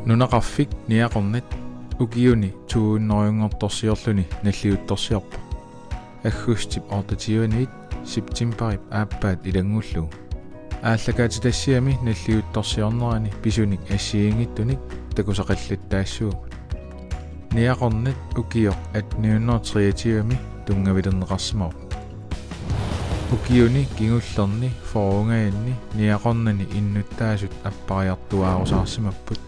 Nunaqarfik niaqornit ukiuni tuunnoyungortorsiorluni nalliuttorsiarpa аггустип ортатиуниит септимбарип ааппаат илангуллугу ааллакаатитассиами наллиутторсиорнерани писуник ассиингиттуник такусақаллаттаассуугут ниақорнит укиоқ 1923ми тунгавилернеқарсимау укиуни кигуллерни форунгаянни ниақорнани иннуттаасут аппариартуаарусаарсимаппут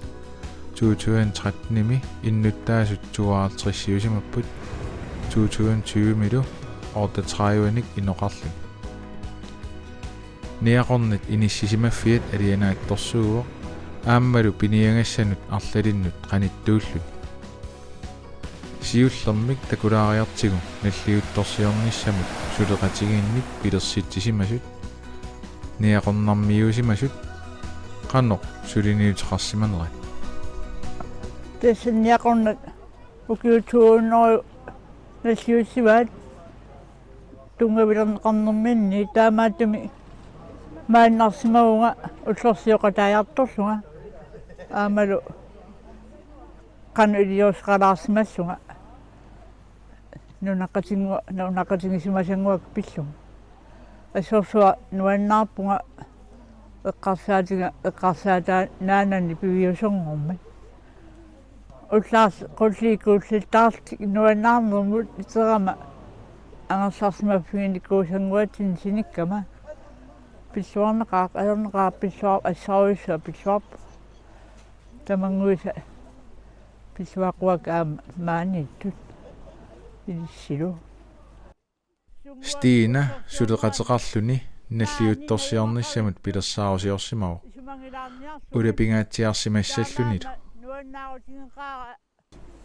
2013-ними иннуттаасут 52-сиусимаппут 2020-милу ортатрааюаник иноқарлу ниақорнит иниссисимаффиат алианаатторсууо ааммалу пиниангассанут арлалиннут қаниттууллут сиуллермик такулаариартигу наллиутторсиорниссамут сулеқатигиинник пилерситсисимасут ниақорнармиусимасут қанноқ сулиниутеқарсиманерат тэсэн ниақорнат укиутуунноо наллиуссиваат тунгавилернеқарнэрминни таамаатами мааннарсимавунга уллорсиоқатааяарторлунга аамалу канилиосқалаарсимассунга нунақатингисимасангуак пиллунга ассорсуа нуаннаарпунга эққарсаатаа наанани пивиусонгорма уллаарс qulliikuulliltaarti nuannaarnermut iterama ангарсарсимаффигиникуусангуатин синиккама пиллуарнеқаақ аернеқаа пиллуар ассаруйссуа пиллуарп тамангуиса пиллуақуак аама мааниттут илиссилу стиина сулеқатеқарлүни наллиутторсиорниссамут пилерсаарусиорсимау улапингаатсиарсимассаллунилу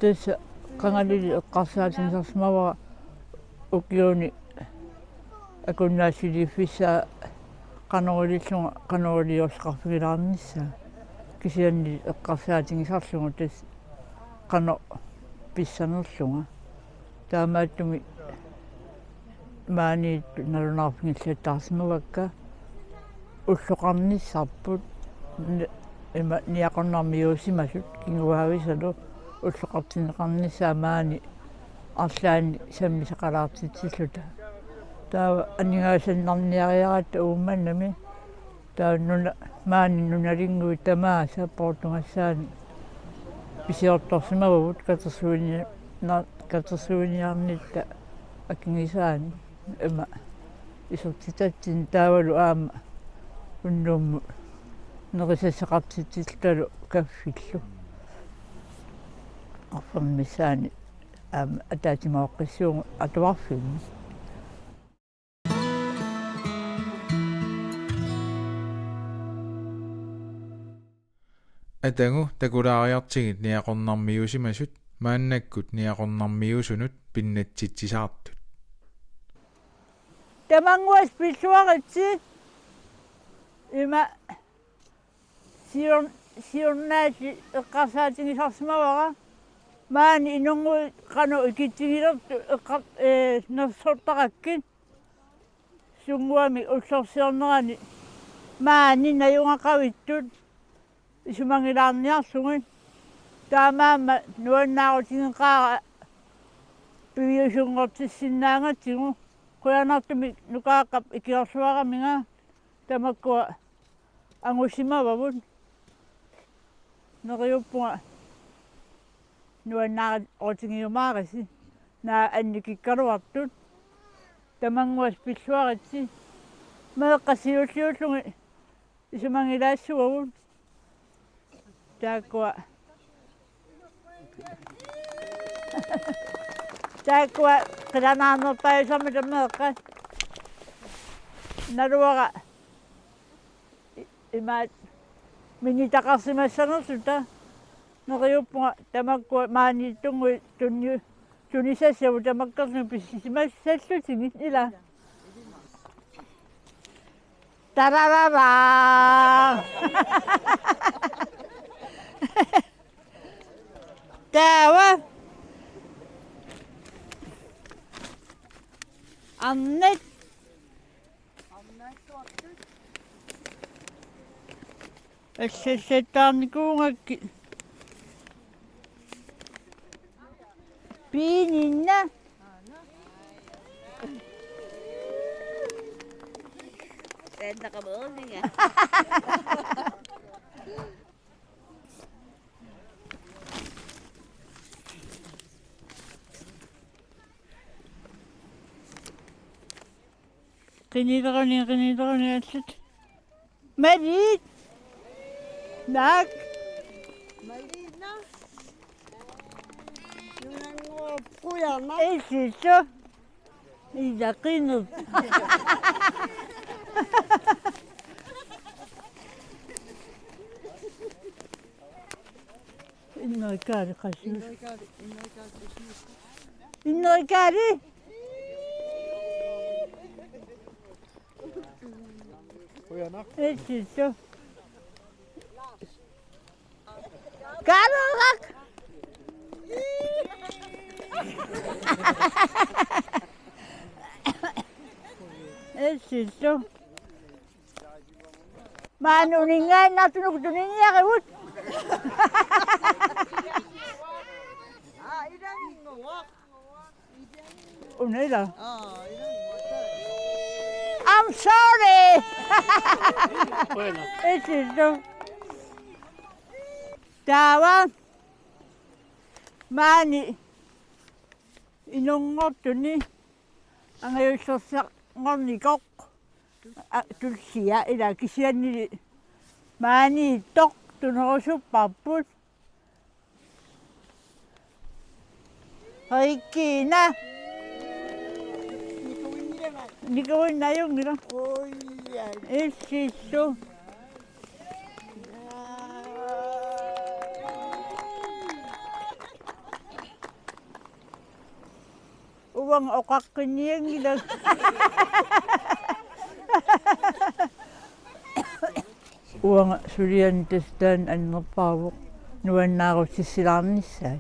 тэс кангалили эққарсаатинсарсимавара укиуни акуннаасилиффиса канорилиллунга канорилиорсеқарфигилаарнissaа кисианни эққарсаатингисарлугу тас қано писсанерлунга таамааттуми маани налунаарфигиллаттаарсимавакка уллоқарниссарпут има ниақорнармиусимасут кингуаависалу уллоқартинеқарниссаа маани арлаани саммисақалаартитсиллута таа аннигаасаннарниариарат уумманнами таа нуна маани нуналингуи тамааса портунгассаани писиорторсимавут катерсуиниарнитта акингисаани има исортитатсин таавалу аама уннуумму нерисассеқартитсиллалу каффиллу арфермисаани аама атаатимаоққиссуунг атуарфигни атангу такулаариартигит ниақорнармиусимасут мааннаккут ниақорнармиусунут пиннатситсисаартут тамангуас пиллуаритси има сиорнаати эққарсаатингисарсимавара маани инунгуи қану икитсигилерту нерсортараккит сунгуами уллорсиорнерани маани наюнгақавиттут исумангилаарниарсугит таамаама нуаннаарутингеқаара пивиусунгортиссиннаангатсигу куянартуми нукааққап икиорсуараминга тамаккуа ангусимававут нериуппунга нуаннаар отингиумаариси наа анникиккалуартут тамангуас пиллуаритси меэққасиуллиуллуги исумангилаассугавут тааккуа қиланаанерпаисарми тамеэққа налуара имаат минитақарсимассанерлута нериуппунга тамаккуа маанитунгуи тунисассаву тамаккерни писсисимассаллутиги ила тарарара таава аннет Аллаллаттаарникуунгакки piininna Tenta ka ba nga? qinilerani allut malit nak Malina. Yung kuya na. esiso ida qinut innoikari qasu innoikari esiso karolak esiso manuningan natunuk dunia kawut Ilang ngawak. unila Ilang I'm sorry esiso tawa mani inongotuni angayusosa ngonikok tulsia ila kisiani mani tok tunosu paput haikina nikawin na yung nila Oh, iya. esiso uwang okakanyang nila uwang suryantes dan ano pawok nuwan na ako sisilanisay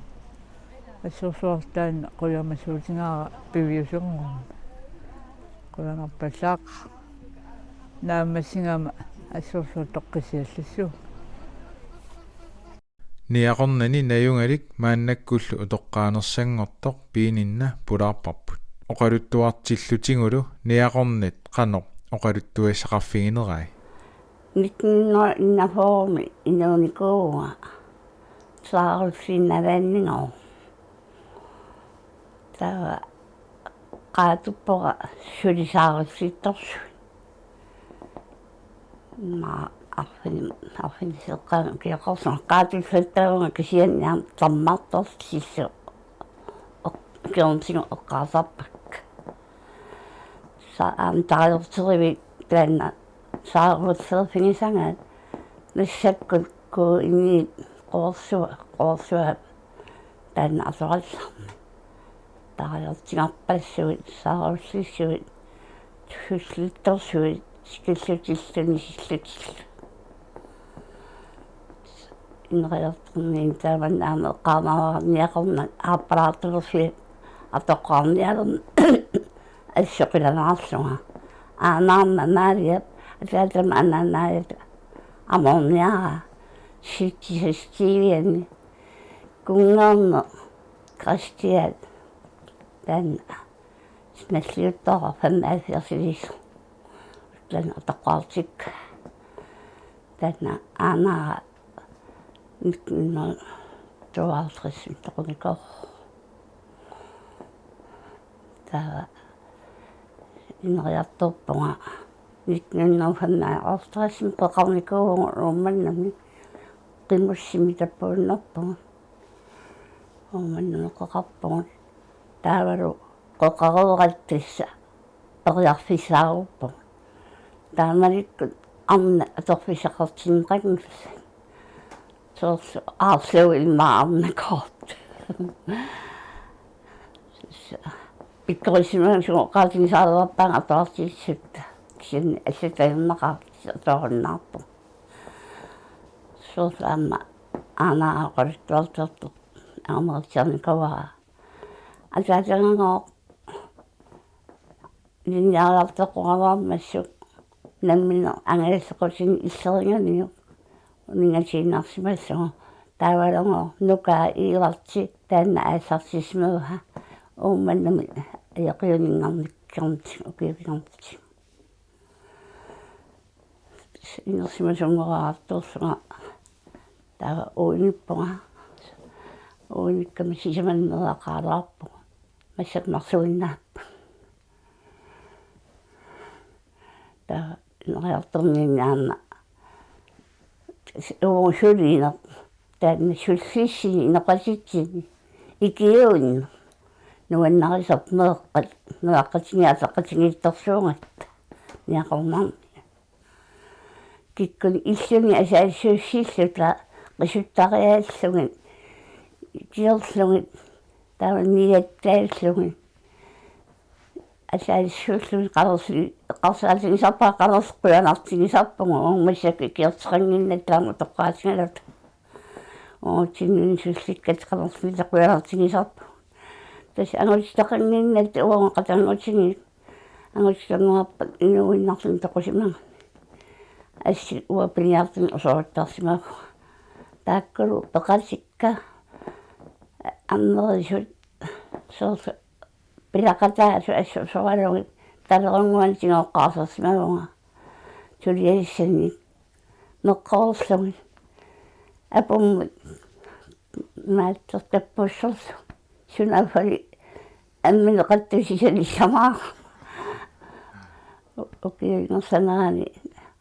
asusortan ko yung masulit nga piwisong ko yung pasak na masinga asusortok kasi siso niaqornani najungalik maannakkullu utoqqaanersanngortoq piininna pulaarparput oqaluttuartillutingulu niaqornit qanoq oqaluttuissaqarfiginerai Nikno innaformi inonikoa. Saarussinnavanningo. Tava qaatuppora sulisaarussittorsu. Ma arfin seqqan kiaqorsan qaatulfattaunga kisianniam tammartors sissu. Kiornsingo oqqaasarpak. Taajorterivi planna saarutserfingisangat nissakkut ku ini qoorsua tanna asorallarma taajortingarpassuit saarussissuit tuslittorsuit skillutilluni sillutillu ineriartorniin taamannaama qaamaavarniaqornat aappalaartulersi atoqqaarnialum assoqilanаарlunga aanaarma maaliap ataatam ananaayat amorniara sittisastiivianni kungaarne kristiat tan snalliuttara 85 tan ataqaartik tanna aanara nikna tuaartris toqnikor taa ineriartorpunga niknunnerfanna orstrassim peqarnikuugu uumannami qimussimi tappuunnerpunga uumannunеқақарpunga таавалу qoqaruuqattissa periarfissaaruppunga таамаликкут арна аторфисақартинеқангилса соорсу аарсуу илмаарнакорт иккорисимаасуго qaatinisaalerpaan atoartissutta кисин ассатаернақартиторнаарпу соорсаама анаақарттуартарту аамаатсарникаваа атаатангоо линниараартеққураваармассук наммино ангаалсеқусин иллеринганиу унингасииннарсимассуго тааваланго нукаа ииларти таанна аасартисмауха уумманнами яқиунингарниккернит укиугингэртит инерсимасунгораартуурсуга таа уиниппунга уиникками сисаманнераақаалаарпу массакнарсуиннааппу таа нериартернииннаама уусулиина таанна суллиссини инеқаситсини икиуинну нуаннарисап меэққат меаққатиниатеққатингиитторсуунгат ниақорнарни киккуни иллуни асаассууссииллута qisuttariaallugi kiorlugi taaniattaallуги асаалиссууллуги qarsaatigisarpaa qarerсуqquanartigisarpungu uummassaki kiorteqanginnataangu toqqaatigalata tinninissullikkat qarersilitaquanartigisarpu tas angulistaqanginnat uanga qatanngutigi angulistaqanguarpat inuinnarlun toqusimaga assi uapiniartun usorittarsimagu taakkulu peqasikka аммерисут соорс пилақатаасу ассуаралуги талерангуан тигоққарсерсимагунга тулиассанник меққорслуги апум мааттертаппуссерсу сунафали амминеқаттусисалиссамаа окиинерсанаани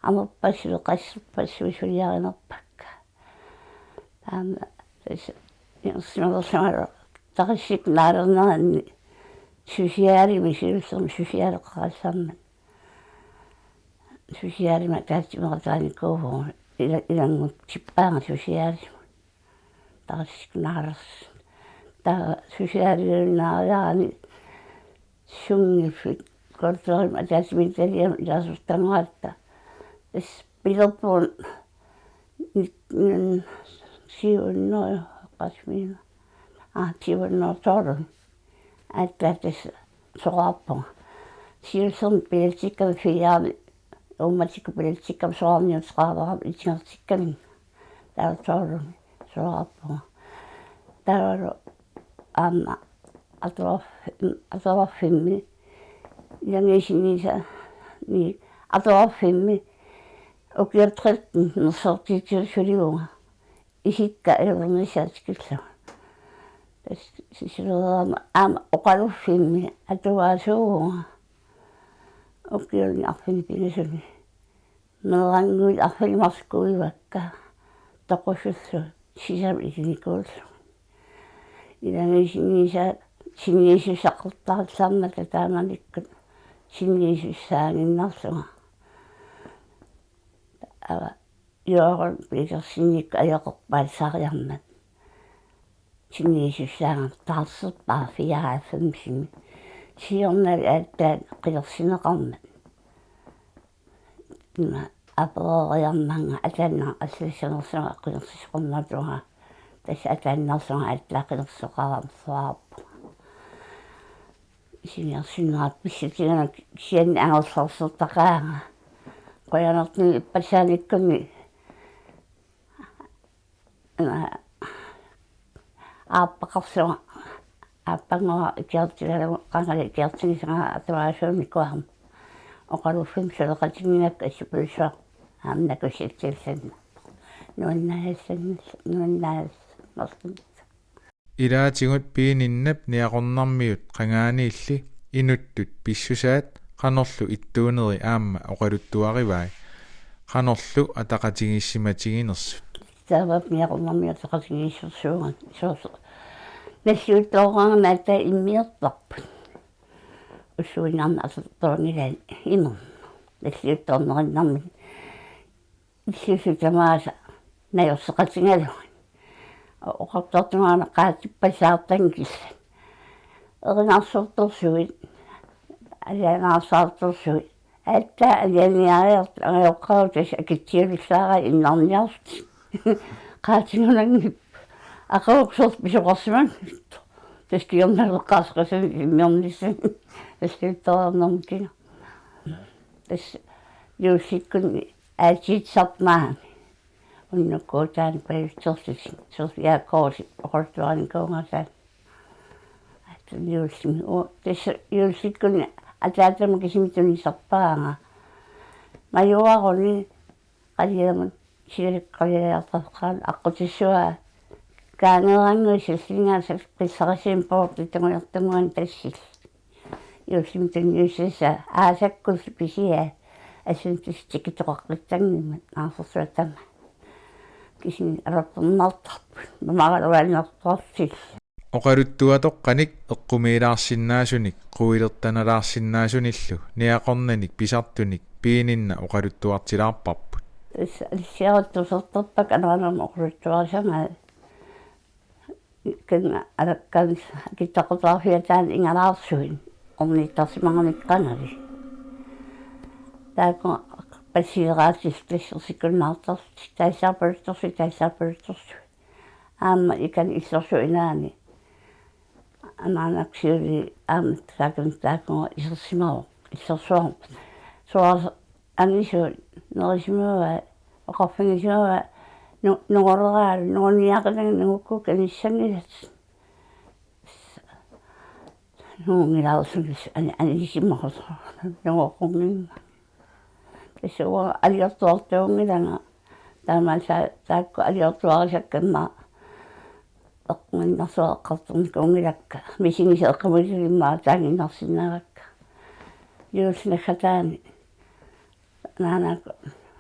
амерпассуле қассуппассуисулиаринерпакка таама симерсамара тарissik naalernerani susiaalimi silussermi susiaaleqqarassarmat susiaalima taatsimeraataanikuuvugu ilangut sippaanga susiaalima tarissik naalers taa susiaaliunnaariarani sungifik kortorima taatsimintaliam ilaasurtanguatta tas pilerpuun siunnoyo qasmiina tiuannertorun aattatas soqarpunga siulsermi pilatsikkami fiaami uummatikku pilatsikkami soarniutqaavara itingertikkamin taartorun soqarpunga taaru aama atorfimmi yangisinisa ni atorfimmi ukiartrittin nersortiitsuligunga ihikka ilvernisaatikilla сисилерама аама оқалуффимми атуаасууга оккиулни арфини пинисуни мерангуи арфилимарскуивакка тоқусуссу сисам исиникууллу илагисиниса синиисуссаққертарилларната тааманиккут синиисуссаагиннарлуга ава юорон пикерсиникка аёқорпаалсариармат синиисуссаага таарсерпаа 94 сиорнал ааттаат қилерсинеқармат има апоориарманга атаанна ассассанерсуга қилерсисеқарнатуга тасса атааннарсуга атлаақилерсоқарам суаарпу синиарсинаат писсатигана сианни ангерлерсертақаага қоянартни иппассааниккуми ааппақарсуга ааппангуа икиартигалу қангали икиартигисага атуаасуумиккуарма оқалуффим сулеқатигинак ассупулсуа аамнакусситсилсанна нуаннаассан мастун илаатигут пиининнап ниақорнармиут қангаани-илли инуттут писсусаат qanorlu ittuuneri aamma oqaluttuarivai qanorlu ataqatigissimatигинерсут таавап ниақорнармиутеқатигиссерсууган соорсо нассуутоораanga маата иммиертарпут уссуинаарна асерторнилаани имер нассуутторнериннарми иссусутамааса наёрсеқатингалуган оқартортунгаана qaatippasaartangissa эринарсорторсуит алианаарсаарторсуит аатта алианиариарт аёққаутас акитсиулissaaga иннарниарт qaatigunangip ақауксорт писоқарсиман таскиорналеққаасқасан иммерниссан таскиутторнэрмикина тас юусиккуни аатиитсартмаани уннуккуутаани палитсерлис сорсиааккооси оқортуаникуунгаасаа юусми тас юусиккуни атаатама кисимитунисарпаанга маюаруни қалиамат сигалеққалиартарқаан аққутиссуа каангерангуисиллингаасак писсарасиим пооптитангуйартангуан тассил юусимитунниуссаса аасаккус писиа асунтистикитоқаққиттангимат аарсуатама кисин араппернартарпут мамагалуаннартарсил оқалуттуатоққаник эққумиилаарсиннаасуник қуилертаналаарсиннаасуниллу ниақорнаник писартуник пиининна оқалуттуартилаарпарпут алиссиаруттусертарпак анаанерма оқулуттуарисангаа кэнга алаккавис киттақутаарфиатаан ингалаарсуин орниттарсиманганикканали таако пассиераатистассерсиккуннаартарс таисаарпалутторси аама икан иссорсуинаани анаанаксиули аама таакун исерсимао иссорсуар соар анису норисимава оқарфингисуава нугорераа нуниақалан нугукку каниссангилат нунгилаусунгис анисиммахос нугоқунгин кисуа алиортуартуунгиланга таамааса таакку алиортуарисаккамма эққунгиннарсуаққартэрникуунгилакка мисигисеэққамулилиммаа таангиннарсинаагакка юуснахатаани наанааку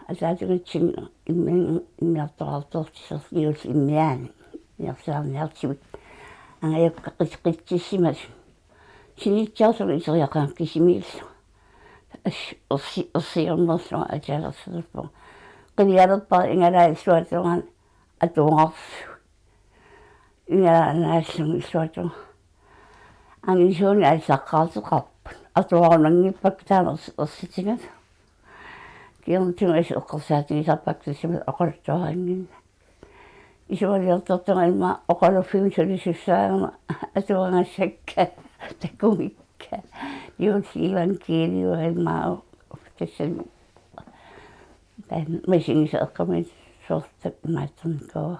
атаатигитсин иммиартораартуортисер юус иммиаани ярсаарниартивик ангаяпка қисқитсиссимас синитсаасур исериақаан кисимииллу орсиормерсуа атаалерсерпо қилиалерпар ингалаа исуатуган атуунгарсу ингалаанааллун исуату ангисууни алсаққаартеқарпут атуарунангиппак таамерс орситигат киэрнтунгас эққарсаатигисарпактисимат оқалуттуарингин исуалиортортунгилма оқалуффигусулисуссаагама атуангассакка такумикка юусиван кириуэлмаа тассан тан месигисеэққамит сортак маатункоо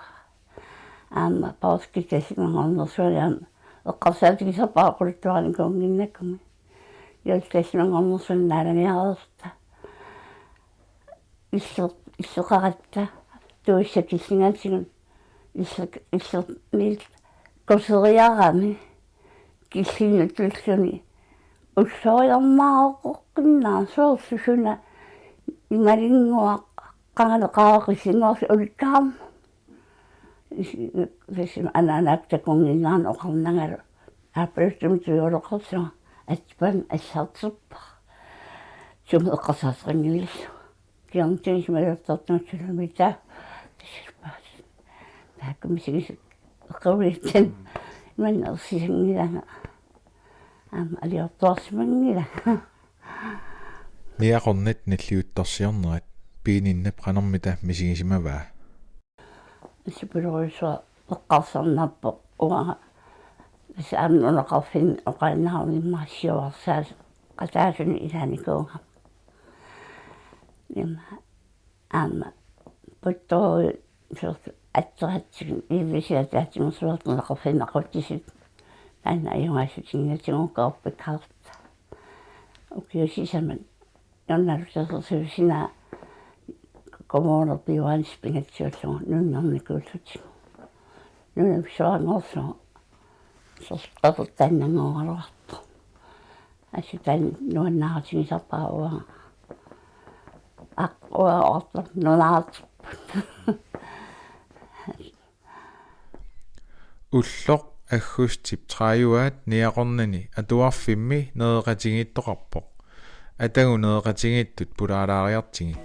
аама паускитасимангорнерсуалиам эққарсаатигисарпаа оқалуттуарингунгиннаккуми юустасимангорнерсуналаниарерта иллеқаратта туиссакиллингаатигун иллермил косериарами киллинутуллуни уссориармаақоққиннаа соорсусуна ималингуа қаалеқаақиссингорси уликкаам висим ананаактакунгиннаан оқарнагалу ааппалуттум туйолоқарсуа атпан ассаартиппа сум эққарсаасерингилиллу киантисмалертартнутсулумита тисиппаас тааккумисигис эққавиттан ман ерсисангилана аама алиортуарсимангила ниақорнат наллиутторсиорнерат пиининнап қанэрмита мисигисимаваа сипулорисуа эққарсарнаппо уага саамнунеқарфин оқааннаармиммаассиуарсаас қатаасуни илааникуунга нема аама путтоо сорт аттератсигин ивисиатаатингерсуартунеқарфин ақуттисит аана аюнгаасутингатингуккаарпиккаарта укиусисаман нонналусерсусина коммуунер пиуанспингатсуаллугу нуннарникууллутик нунапсуангорсу сорпапуттааннангооралуарпу асутан нуаннааратигисарпаа ақуаорта нунаат уллоқ аггустип трааюаат ниақорнани атуарфимми неэқатигиттоқарпоқ атагу неэқатигиттут пулаалаариартиги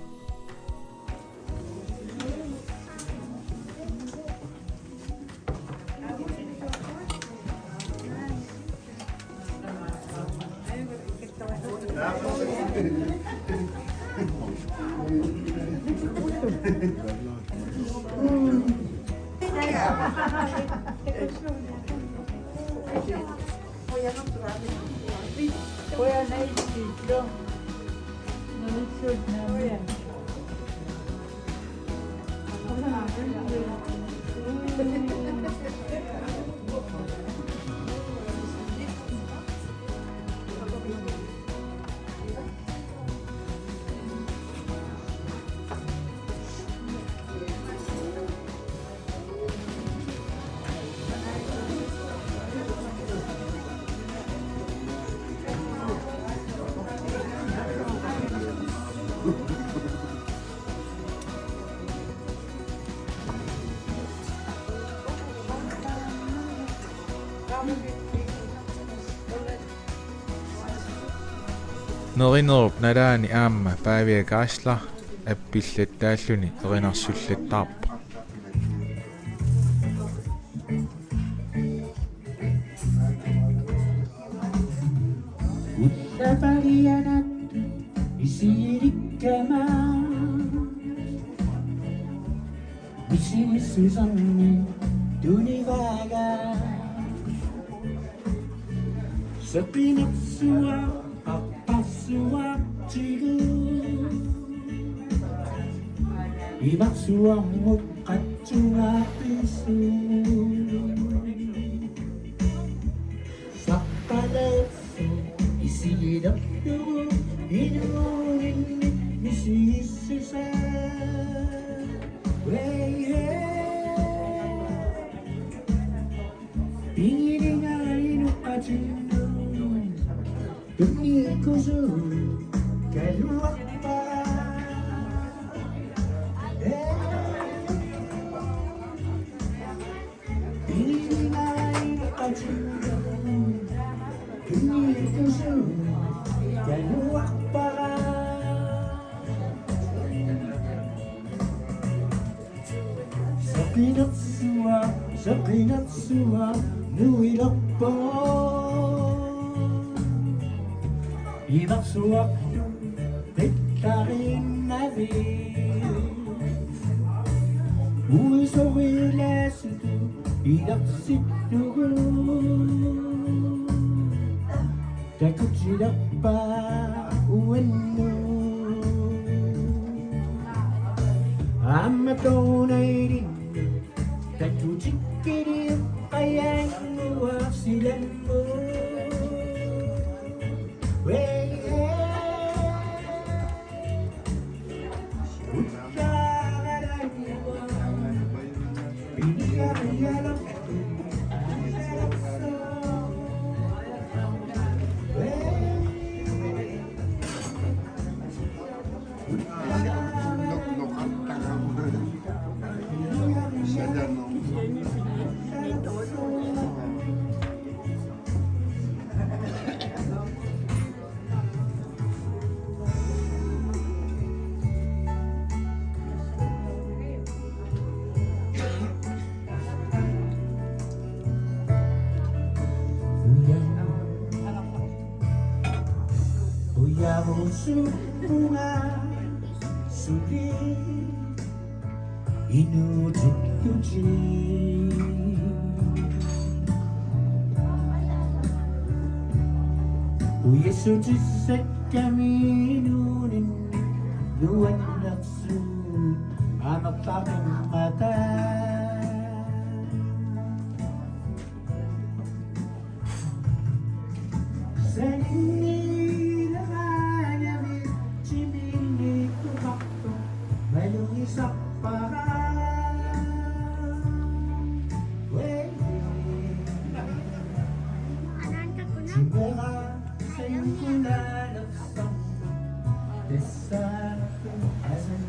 Nerinerup nalaani aamma paaviakaasla appillat erinarsullattarpa. Uttaparianat isirikkamaa Misimissusanni tunivagaa Sapinatsua appassua tigu Imaksua mutqatsua pisu Sappalatsu isidappu inurin misissisa Pingilingain uqatinnu Tunnikusu kaluaqpa Pingilingain uqatinnu Tunnikusu kaluaqpa Saqinatsua nuilappa Imaksuaqtu tettarinnavi Uisorilasutu ilaqsittugu Takutsilappa uannu Amma toonairin Takutikiri qayannu wasilammu Uyamusu bunga suli inututuji Uyasujisak kaminunin luwan naksu amak takang mata Desa as an